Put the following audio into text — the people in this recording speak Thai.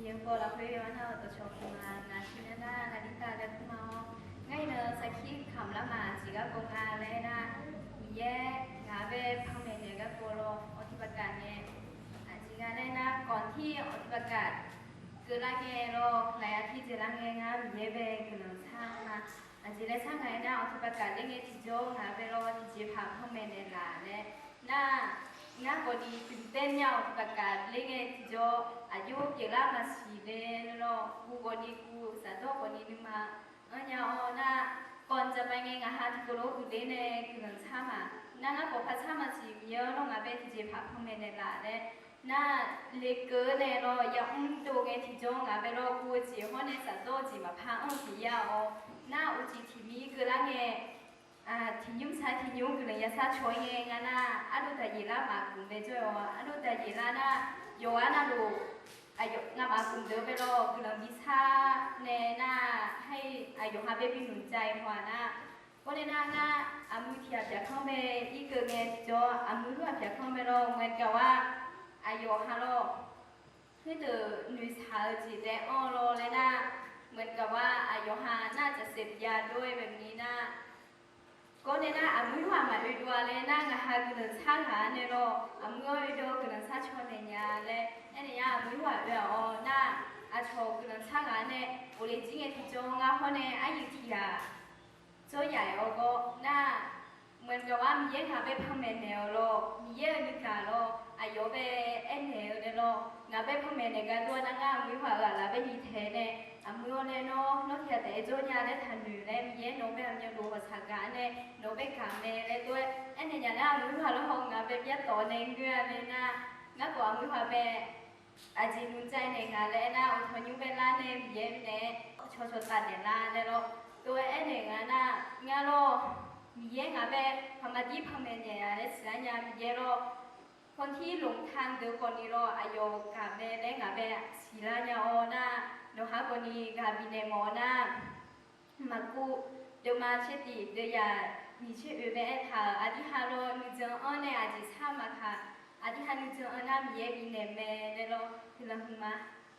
tiempo la fue llevando a todo na china na dita le mau ngay nơ sa khi khẩm la mà chỉ có công a le na ye ngã về phong nàyเนี่ยก็โกโลอธิปการเนี่ยchỉ có đây na ก่อนที่อธิปการคือละเงโลหลายอาทิตย์จะละเงงาเยเบคือน้องช่างมาchỉได้ช่างไงนะอธิปการได้เงที่โจงาเบโลที่จีพาphong nàyเนี่ยละเนี่ยน่าพอดีตื่นเต้นเนี่ยอธิปการเล่เงที่โจอายุเกี่ยวกับมาสีเดนโลกูกอดีกูสะโตกอดีนึมาเนี่ยน่าก่อนจะไปไงงาฮาที่กูรู้คือเล่เนคือน้องช่างมาน่าก็พัฒนามาสีเยอะลงอาเบที่จีพาphong nàyเนี่ยละเนี่ยน่าเล็กเกินเลยเราอยากดูไงที่จงอ่ะไปรอกูจีหัวในสัตว์โตจีมาพาอ้อที่ยาวน่าอุจิที่มีคือละไงที่ยุ่งใช้ที่ยุ่งคือเลยยาซาช่วยไงงั้นน่ะอันนู้นแต่ยีรามากุมเดจอยอันนู้นแต่ยีราน่ะโยอันน่ะดูอายุงามากุมเดไปรอคือเราดิซาเนน่ะให้อายุฮาเบบี้หนุนใจหัวน่ะก็เลยน่ะอามือที่อาจจะเข้าไปอีกเกินไงที่จออามือที่อาจจะเข้าไปรอเหมือนกับว่าอายุฮาโลคือเดอหนุ่ยสาวจีแต่อ้อโลเลยนะเหมือนกับว่าอายุฮาน่าจะเสพยาด้วยแบบนี้นะก็เนี่ยนะอามุยว่ามาดูเลยนะงาฮากุนซ่าหาเนี่ยโลอามุยดูกุนซ่าชนเนี่ยเลยไอ้เนี่ยอามุยว่าอ๋อน่าอาชอกุนซ่าหาเนี่ยโอเลจิงเอที่จงอ่ะคนเนี่ยอายุที่อ่ะโจใหญ่โอก็น่าเหมือนกับว่ามีเยอะหาไปพังเมนเนลโลมีเยอะนึกาโลอายุไปเอ็นเนลเดโลงาไปพังเมนเนกันตัวนั่งมุยว่าลาไปดีเทเนี่ยอามุยเนี่ยโนเทียแต่โจยาเนี่ยทันอยู่เนี่ยมีเยอะโนไปมีดูภาษาการเนี่ยโนไปกาเมเนี่ยตัวเอ็นเนี่ยนะมุยว่าแล้วห้องงาไปยัดต่อในเงื่อนเนี่ยนะงาก็มุยว่าไปอาจีนุ่นใจเนี่ยงาเลยนะอุทยุเวลาเนี่ยมีเยอะเนี่ยชดตัดเนี่ยลาเนี่ยโลตัวเอ็นเนี่ยนะงาโลมีเยอะงาไปพม่าดีพม่าเนี่ยเนี่ยสิ่งนี้มีเยอะโลคนที่หลงทางเดินคนนี้โลอายุกาเบเล่งาเบศิลาญาโอนะโนฮาคนนี้กาบินเนโมนะมากูเดี๋ยวมาเชติเดียมีชื่อเอเบเอท่าอธิฮาโลนิจงอันเนี่ยอาจิสามาค่ะอธิฮานิจงอันน่ะมีเยบินเนเมเนโลคือละหุมา